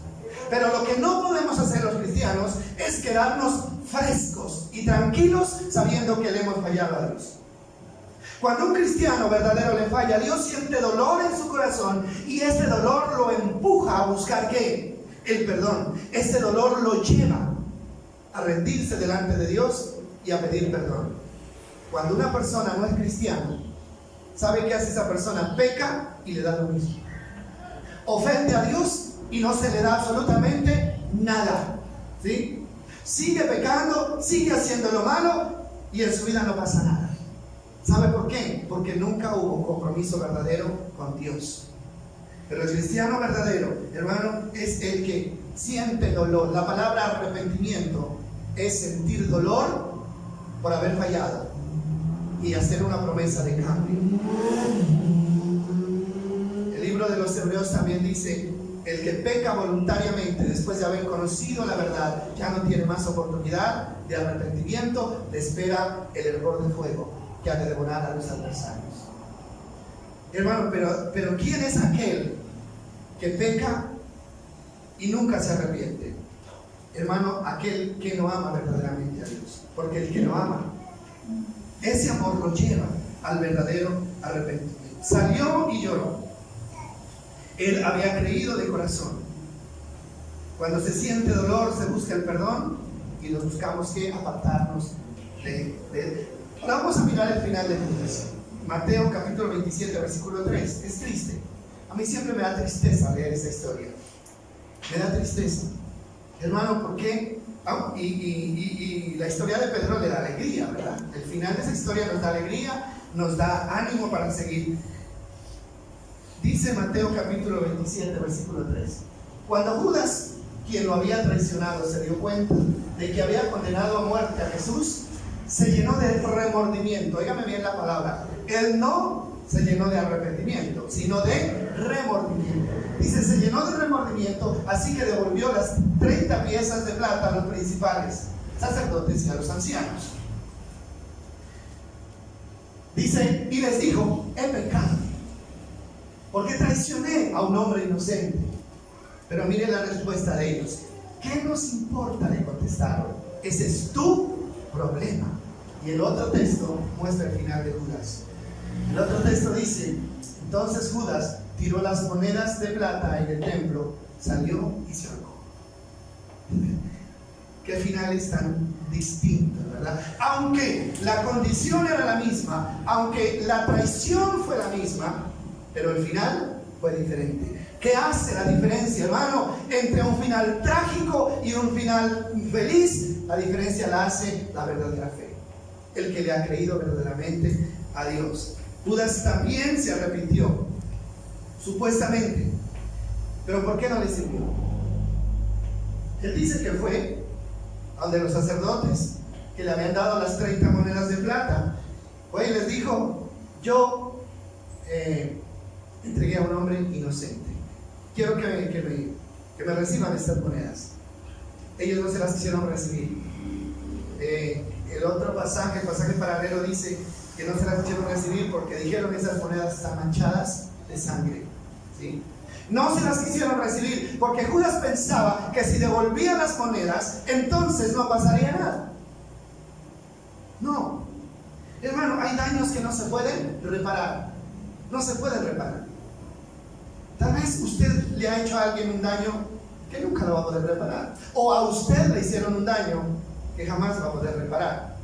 pero lo que no podemos hacer los cristianos es quedarnos frescos y tranquilos sabiendo que le hemos fallado a Dios. Cuando un cristiano verdadero le falla a Dios, siente dolor en su corazón y ese dolor lo empuja a buscar ¿qué? El perdón. Ese dolor lo lleva a rendirse delante de Dios y a pedir perdón. Cuando una persona no es cristiana, ¿sabe qué hace esa persona? Peca y le da lo mismo. Ofende a Dios y no se le da absolutamente nada, ¿sí? Sigue pecando, sigue haciendo lo malo y en su vida no pasa nada. ¿Sabe por qué? Porque nunca hubo compromiso verdadero con Dios. Pero el cristiano verdadero, hermano, es el que siente dolor. La palabra arrepentimiento es sentir dolor por haber fallado y hacer una promesa de cambio. El libro de los Hebreos también dice: el que peca voluntariamente después de haber conocido la verdad ya no tiene más oportunidad de arrepentimiento, le espera el hervor de fuego que ha de devorar a los adversarios. Hermano, pero ¿quién es aquel que peca y nunca se arrepiente? Hermano, aquel que no ama verdaderamente a Dios. Porque el que no ama, ese amor lo lleva al verdadero arrepentimiento. Salió y lloró. Él había creído de corazón. Cuando se siente dolor, se busca el perdón y lo buscamos que apartarnos de él. Ahora vamos a mirar el final de Judas. Mateo capítulo 27, versículo 3. Es triste. A mí siempre me da tristeza leer esta historia. Me da tristeza. Hermano, ¿por qué? Y la historia de Pedro le da alegría, ¿verdad? El final de esa historia nos da alegría, nos da ánimo para seguir. Dice Mateo capítulo 27, versículo 3. Cuando Judas, quien lo había traicionado, se dio cuenta de que había condenado a muerte a Jesús, se llenó de remordimiento. Óigame bien la palabra. Él no se llenó de arrepentimiento, sino de remordimiento. Dice, se llenó de remordimiento, así que devolvió las 30 piezas de plata a los principales sacerdotes y a los ancianos. Dice, y les dijo: he pecado, porque traicioné a un hombre inocente. Pero mire la respuesta de ellos. ¿Qué nos importa?, le contestaron. Ese es tu problema. Y el otro texto muestra el final de Judas. El otro texto dice: entonces Judas tiró las monedas de plata en el templo, salió y se ahorcó. Qué finales tan distintos, ¿verdad? Aunque la condición era la misma, aunque la traición fue la misma, pero el final fue diferente. ¿Qué hace la diferencia, hermano, entre un final trágico y un final feliz? La diferencia la hace la verdadera fe, el que le ha creído verdaderamente a Dios. Judas también se arrepintió, supuestamente, pero ¿por qué no le sirvió? Él dice que fue a donde los sacerdotes que le habían dado las 30 monedas de plata, fue y les dijo: yo entregué a un hombre inocente, quiero que me reciban estas monedas. Ellos no se las quisieron recibir. El otro pasaje, el pasaje paralelo, dice que no se las quisieron recibir porque dijeron: esas monedas están manchadas de sangre, ¿sí? No se las quisieron recibir porque Judas pensaba que si devolvían las monedas, entonces no pasaría nada. No, hermano, hay daños que no se pueden reparar. No se pueden reparar. Tal vez usted le ha hecho a alguien un daño que nunca lo va a poder reparar, o a usted le hicieron un daño que jamás va a poder reparar.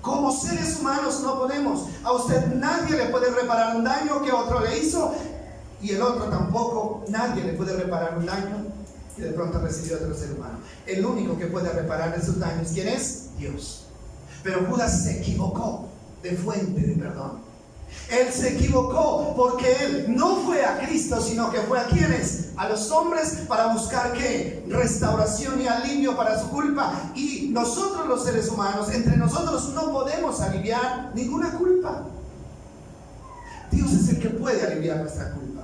Como seres humanos no podemos. A usted nadie le puede reparar un daño que otro le hizo, y el otro tampoco. Nadie le puede reparar un daño que de pronto recibió otro ser humano. El único que puede reparar esos daños, ¿quién es? Dios. Pero Judas se equivocó de fuente de perdón. Él se equivocó porque él no fue a Cristo, sino que fue a quienes, a los hombres, para buscar ¿qué? Restauración y alivio para su culpa. Y nosotros los seres humanos, entre nosotros no podemos aliviar ninguna culpa. Dios es el que puede aliviar nuestra culpa,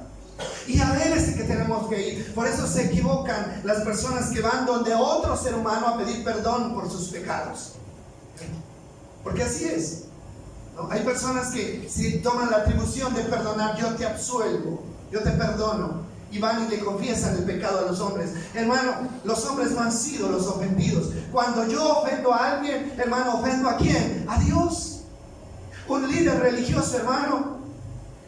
y a Él es el que tenemos que ir. Por eso se equivocan las personas que van donde otro ser humano a pedir perdón por sus pecados, porque así es. Hay personas que si toman la atribución de perdonar: yo te absuelvo, yo te perdono, y van y le confiesan el pecado a los hombres. Hermano, los hombres no han sido los ofendidos. Cuando yo ofendo a alguien, hermano, ¿ofendo a quién? A Dios. Un líder religioso, hermano,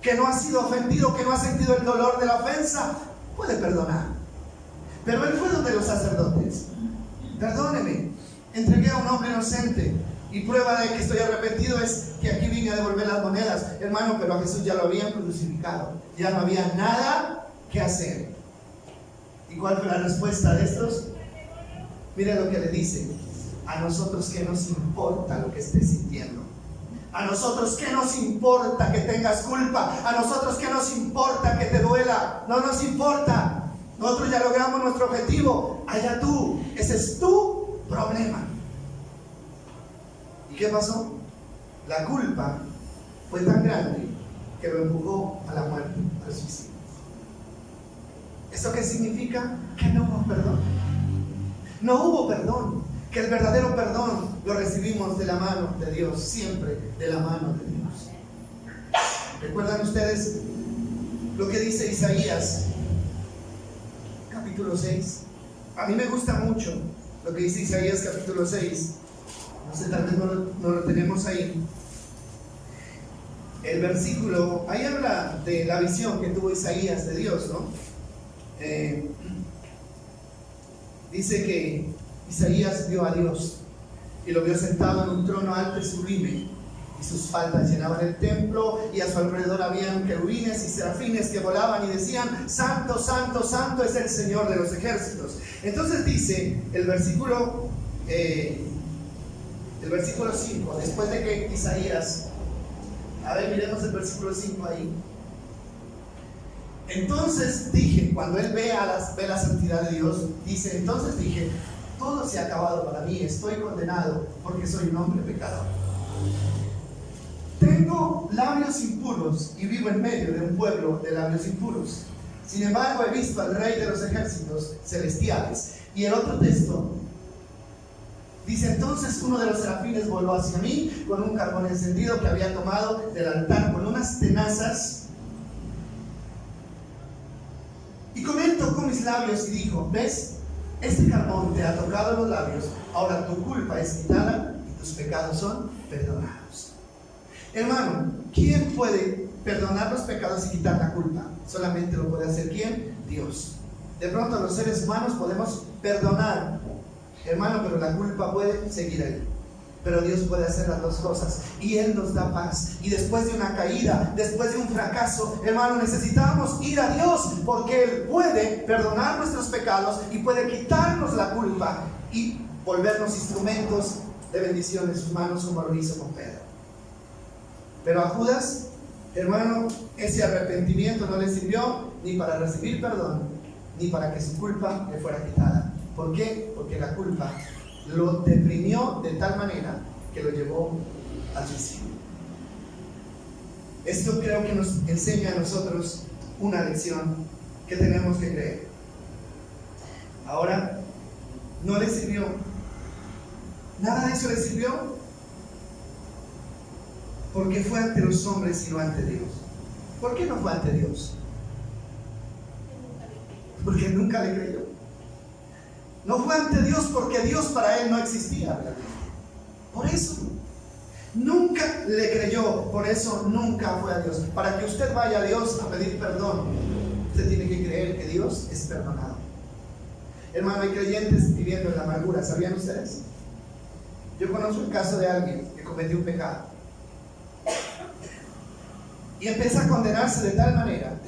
que no ha sido ofendido, que no ha sentido el dolor de la ofensa, puede perdonar. Pero él fue donde los sacerdotes. Perdóneme, entregué a un hombre inocente y prueba de que estoy arrepentido es que aquí vine a devolver las monedas. Hermano, pero a Jesús ya lo habían crucificado, ya no había nada que hacer. ¿Y cuál fue la respuesta de estos? Mire lo que le dice: a nosotros qué nos importa lo que estés sintiendo, a nosotros qué nos importa que tengas culpa, a nosotros qué nos importa que te duela, no nos importa, nosotros ya logramos nuestro objetivo, allá tú, ese es tu problema. ¿Y qué pasó? La culpa fue tan grande que lo empujó a la muerte, al suicidio. ¿Esto qué significa? Que no hubo perdón. No hubo perdón. Que el verdadero perdón lo recibimos de la mano de Dios, siempre de la mano de Dios. ¿Recuerdan ustedes lo que dice Isaías, capítulo 6? A mí me gusta mucho lo que dice Isaías, capítulo 6. No sé, tal vez no lo tenemos ahí. El versículo, ahí habla de la visión que tuvo Isaías de Dios, ¿no? Dice que Isaías vio a Dios y lo vio sentado en un trono alto y sublime, y sus faldas llenaban el templo, y a su alrededor habían querubines y serafines que volaban y decían: Santo, Santo, Santo es el Señor de los ejércitos. Entonces dice el versículo 5, después de que Isaías, a ver, miremos el versículo 5 ahí. Entonces dije, cuando él ve la santidad de Dios, dice: entonces dije, todo se ha acabado para mí, estoy condenado porque soy un hombre pecador. Tengo labios impuros y vivo en medio de un pueblo de labios impuros. Sin embargo, he visto al Rey de los ejércitos celestiales. Y el otro texto dice: entonces uno de los serafines voló hacia mí con un carbón encendido que había tomado del altar con unas tenazas, y comentó con mis labios y dijo: ¿ves? Este carbón te ha tocado los labios, ahora tu culpa es quitada y tus pecados son perdonados. Hermano, ¿quién puede perdonar los pecados y quitar la culpa? Solamente lo puede hacer ¿quién? Dios. De pronto los seres humanos podemos perdonar, hermano, pero la culpa puede seguir ahí. Pero Dios puede hacer las dos cosas, y Él nos da paz. Y después de una caída, después de un fracaso, hermano, necesitamos ir a Dios, porque Él puede perdonar nuestros pecados y puede quitarnos la culpa y volvernos instrumentos de bendición en sus manos, como lo hizo con Pedro. Pero a Judas, hermano, ese arrepentimiento no le sirvió ni para recibir perdón, ni para que su culpa le fuera quitada. ¿Por qué? Porque la culpa lo deprimió de tal manera que lo llevó al suicidio. Esto creo que nos enseña a nosotros una lección que tenemos que creer. Ahora, no le sirvió, nada de eso le sirvió, porque fue ante los hombres y no ante Dios. ¿Por qué no fue ante Dios? Porque nunca le creyó. No fue ante Dios porque Dios para él no existía. Por eso nunca le creyó, por eso nunca fue a Dios. Para que usted vaya a Dios a pedir perdón, usted tiene que creer que Dios es perdonado. Hermano, hay creyentes viviendo en la amargura, ¿sabían ustedes? Yo conozco el caso de alguien que cometió un pecado y empieza a condenarse de tal manera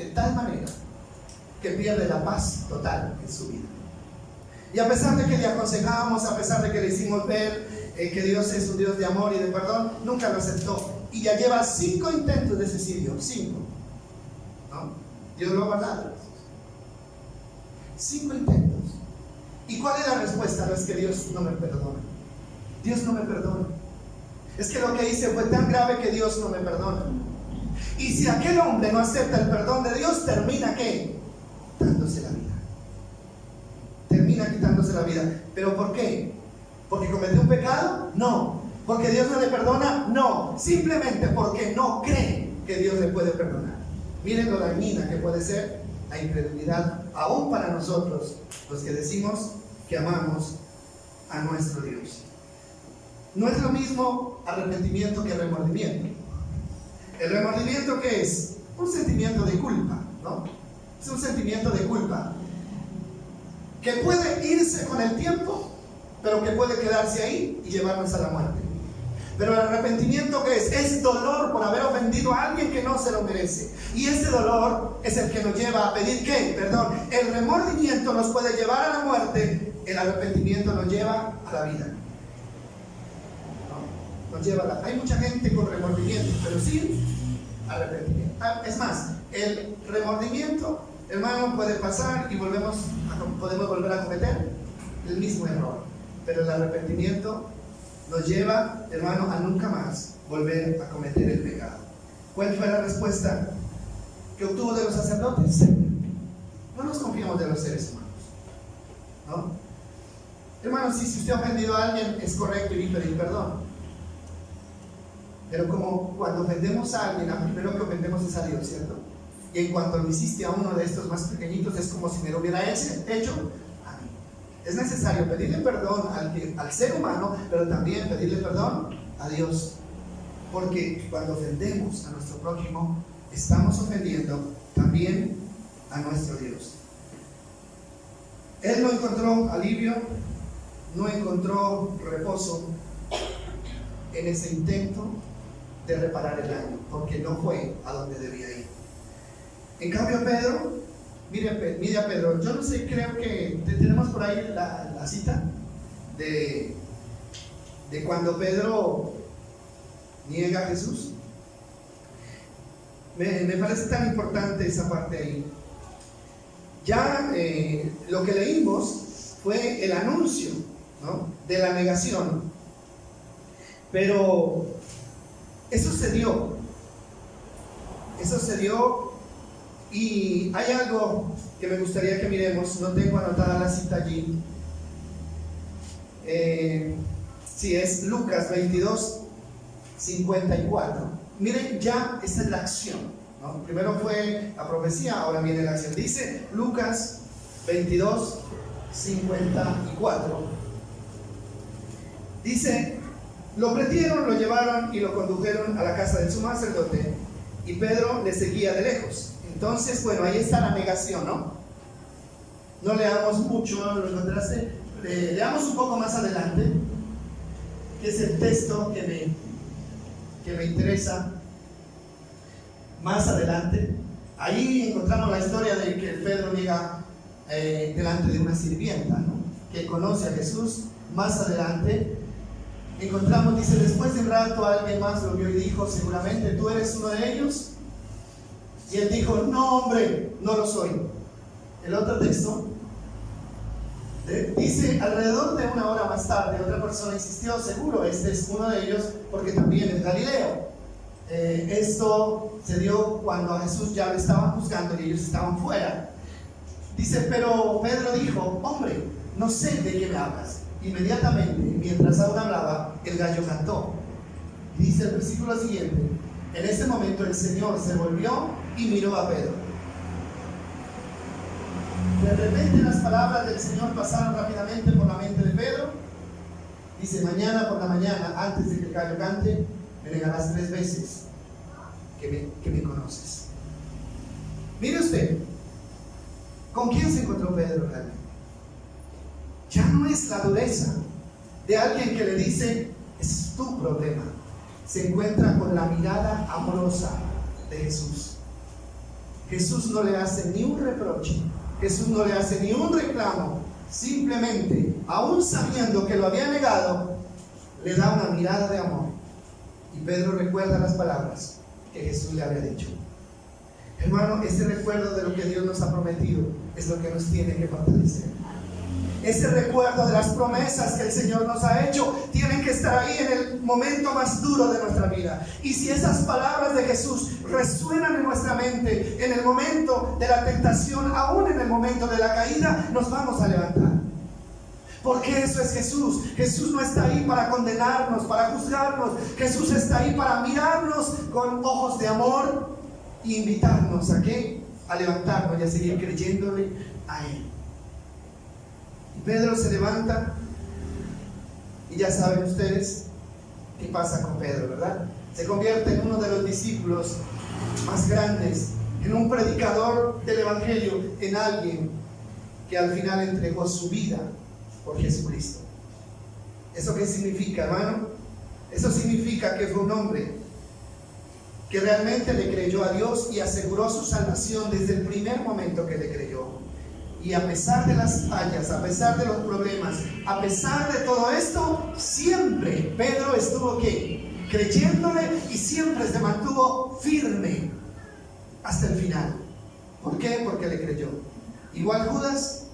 que pierde la paz total en su vida. Y a pesar de que le aconsejamos, a pesar de que le hicimos ver que Dios es un Dios de amor y de perdón, nunca lo aceptó. Y ya lleva 5 intentos de suicidio. 5. ¿No? Dios lo ha guardado. 5 intentos. ¿Y cuál es la respuesta? No es que Dios no me perdona. Dios no me perdona. Es que lo que hice fue tan grave que Dios no me perdona. Y si aquel hombre no acepta el perdón de Dios, termina ¿qué? Dándose la vida. Termina quitándose la vida. ¿Pero por qué? ¿Porque cometió un pecado? No. ¿Porque Dios no le perdona? No. Simplemente porque no cree que Dios le puede perdonar. Miren lo dañina que puede ser la incredulidad, aún para nosotros, los que decimos que amamos a nuestro Dios. No es lo mismo arrepentimiento que remordimiento. ¿El remordimiento qué es? Un sentimiento de culpa, ¿no? Es un sentimiento de culpa que puede irse con el tiempo, pero que puede quedarse ahí y llevarnos a la muerte. Pero el arrepentimiento, ¿qué es? Es dolor por haber ofendido a alguien que no se lo merece. Y ese dolor es el que nos lleva a pedir ¿qué? Perdón. El remordimiento nos puede llevar a la muerte, el arrepentimiento nos lleva a la vida. ¿No? Nos lleva a la... Hay mucha gente con remordimiento, pero sin arrepentimiento. Es más, el remordimiento, hermano, puede pasar y podemos volver a cometer el mismo error. Pero el arrepentimiento nos lleva, hermano, a nunca más volver a cometer el pecado. ¿Cuál fue la respuesta que obtuvo de los sacerdotes? No nos confiamos de los seres humanos, ¿no? Hermano, si usted ha ofendido a alguien, es correcto ir y pedir perdón. Pero como cuando ofendemos a alguien, lo primero que ofendemos es a Dios, ¿cierto? Y en cuanto lo hiciste a uno de estos más pequeñitos, es como si me lo hubiera hecho a mí. Es necesario pedirle perdón al ser humano, pero también pedirle perdón a Dios. Porque cuando ofendemos a nuestro prójimo, estamos ofendiendo también a nuestro Dios. Él no encontró alivio, no encontró reposo en ese intento de reparar el daño, porque no fue a donde debía ir. En cambio, Pedro, mire a Pedro, yo no sé, creo que tenemos por ahí la cita de cuando Pedro niega a Jesús. Me parece tan importante esa parte ahí. Ya lo que leímos fue el anuncio, ¿no?, de la negación, pero eso se dio y hay algo que me gustaría que miremos. No tengo anotada la cita allí. Sí, es Lucas 22:54. Miren, ya esta es la acción, ¿no? Primero fue la profecía, ahora viene la acción. Dice Lucas 22:54. Dice: lo prendieron, lo llevaron y lo condujeron a la casa del sumo sacerdote, y Pedro le seguía de lejos. Entonces, bueno, ahí está la negación, ¿no? No leamos mucho, lo encontraste. Leamos un poco más adelante, que es el texto que me interesa. Más adelante, ahí encontramos la historia de que Pedro niega delante de una sirvienta, ¿no?, que conoce a Jesús. Más adelante encontramos, dice: después de un rato alguien más lo vio y dijo: seguramente tú eres uno de ellos. Y él dijo: no, hombre, no lo soy. El otro texto dice: alrededor de una hora más tarde otra persona insistió: seguro este es uno de ellos, porque también es Galileo. Esto se dio cuando a Jesús ya le estaban juzgando y ellos estaban fuera. Dice: pero Pedro dijo: hombre, no sé de qué me hablas. Inmediatamente, mientras aún hablaba, el gallo cantó. Dice el versículo siguiente: en ese momento el Señor se volvió y miró a Pedro. De repente las palabras del Señor pasaron rápidamente por la mente de Pedro. Dice: mañana por la mañana, antes de que el gallo cante, me negarás 3 veces que me conoces. Mire usted, ¿con quién se encontró Pedro realmente? Ya no es la dureza de alguien que le dice: es tu problema. Se encuentra con la mirada amorosa de Jesús. Jesús no le hace ni un reproche, Jesús no le hace ni un reclamo. Simplemente, aún sabiendo que lo había negado, le da una mirada de amor. Y Pedro recuerda las palabras que Jesús le había dicho. Hermano, ese recuerdo de lo que Dios nos ha prometido es lo que nos tiene que fortalecer. Ese recuerdo de las promesas que el Señor nos ha hecho tienen que estar ahí en el momento más duro de nuestra vida. Y si esas palabras de Jesús resuenan en nuestra mente en el momento de la tentación, aún en el momento de la caída, nos vamos a levantar. Porque eso es Jesús. Jesús no está ahí para condenarnos, para juzgarnos. Jesús está ahí para mirarnos con ojos de amor e invitarnos ¿a qué? A levantarnos y a seguir creyéndole a Él. Y Pedro se levanta y ya saben ustedes qué pasa con Pedro, ¿verdad? se convierte en uno de los discípulos más grandes, en un predicador del Evangelio, en alguien que al final entregó su vida por Jesucristo. ¿Eso qué significa, hermano? Eso significa que fue un hombre que realmente le creyó a Dios y aseguró su salvación desde el primer momento que le creyó. Y a pesar de las fallas, a pesar de los problemas, a pesar de todo esto, siempre Pedro estuvo ¿qué? Creyéndole, y siempre se mantuvo firme hasta el final. ¿Por qué? Porque le creyó. Igual Judas,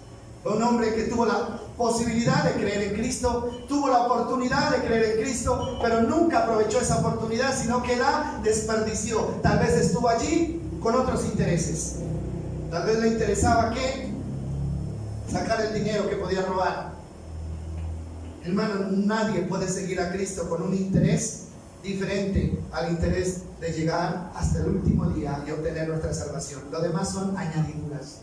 un hombre que tuvo la posibilidad de creer en Cristo, tuvo la oportunidad de creer en Cristo, pero nunca aprovechó esa oportunidad, sino que la desperdició. Tal vez estuvo allí con otros intereses. Tal vez le interesaba ¿qué? Sacar el dinero que podía robar. Hermano, nadie puede seguir a Cristo con un interés diferente al interés de llegar hasta el último día y obtener nuestra salvación. Lo demás son añadiduras,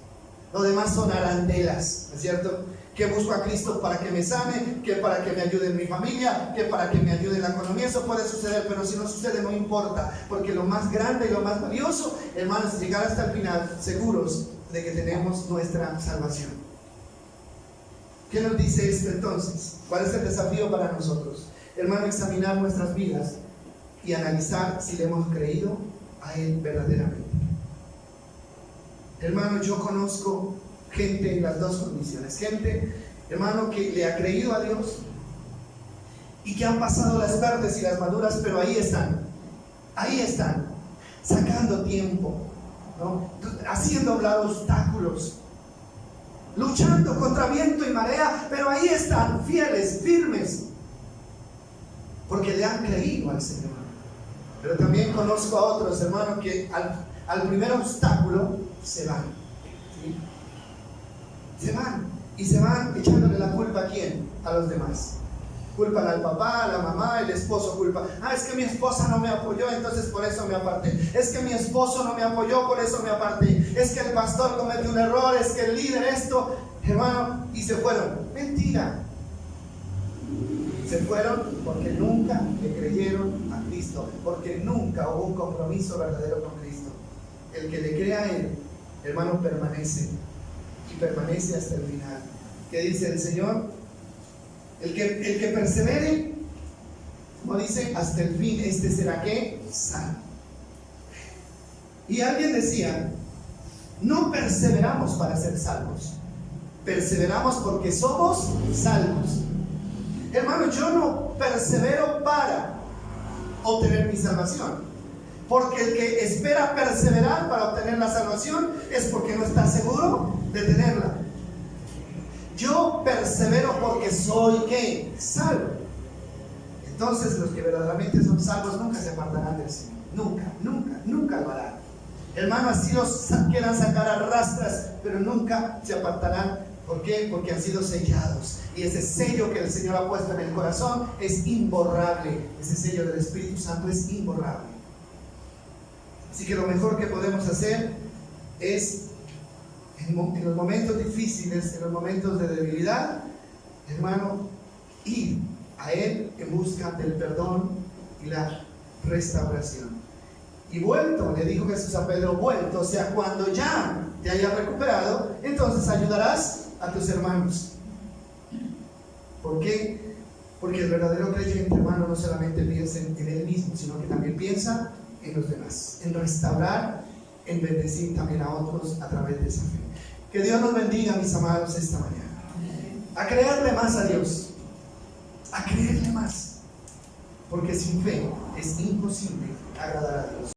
lo demás son arandelas, ¿no es cierto? Que busco a Cristo para que me sane, que para que me ayude en mi familia, que para que me ayude en la economía. Eso puede suceder, pero si no sucede no importa, porque lo más grande y lo más valioso, hermanos, es llegar hasta el final seguros de que tenemos nuestra salvación. ¿Qué nos dice esto entonces? ¿Cuál es el desafío para nosotros? Hermano, examinar nuestras vidas y analizar si le hemos creído a Él verdaderamente. Hermano, yo conozco gente en las dos condiciones. Gente, hermano, que le ha creído a Dios y que han pasado las verdes y las maduras, pero ahí están, sacando tiempo, ¿no? Haciendo hablar obstáculos, luchando contra viento y marea, pero ahí están, fieles, firmes, porque le han creído al Señor. Pero también conozco a otros, hermanos, que al primer obstáculo se van, ¿sí? Se van echándole la culpa ¿a quién? A los demás. Culpan al papá, a la mamá, el esposo culpa. Es que mi esposa no me apoyó, entonces por eso me aparté. Es que mi esposo no me apoyó, por eso me aparté. Es que el pastor cometió un error, es que el líder esto, hermano, y se fueron. Mentira. Se fueron porque nunca le creyeron a Cristo, porque nunca hubo un compromiso verdadero con Cristo. El que le crea a Él, hermano, permanece, y permanece hasta el final. ¿Qué dice el Señor? El que persevere, como dice, hasta el fin, este será ¿qué? Salvo. Y alguien decía, no perseveramos para ser salvos, perseveramos porque somos salvos. Hermano, yo no persevero para obtener mi salvación, porque el que espera perseverar para obtener la salvación es porque no está seguro de tenerla. Yo persevero porque soy ¿qué? Salvo. Entonces los que verdaderamente son salvos nunca se apartarán del Señor. Nunca lo harán. Hermano, así los quieran sacar a rastras, pero nunca se apartarán. ¿Por qué? Porque han sido sellados. Y ese sello que el Señor ha puesto en el corazón es imborrable. Ese sello del Espíritu Santo es imborrable. Así que lo mejor que podemos hacer es, en los momentos difíciles, en los momentos de debilidad, hermano, ir a Él en busca del perdón y la restauración. Y vuelto, le dijo Jesús a Pedro, vuelto, o sea, cuando ya te hayas recuperado, entonces ayudarás a tus hermanos. ¿Por qué? Porque el verdadero creyente, hermano, no solamente piensa en él mismo, sino que también piensa en los demás, en restaurar, en bendecir también a otros a través de esa fe. Que Dios nos bendiga, mis amados, esta mañana. A creerle más a Dios, a creerle más, porque sin fe es imposible agradar a Dios.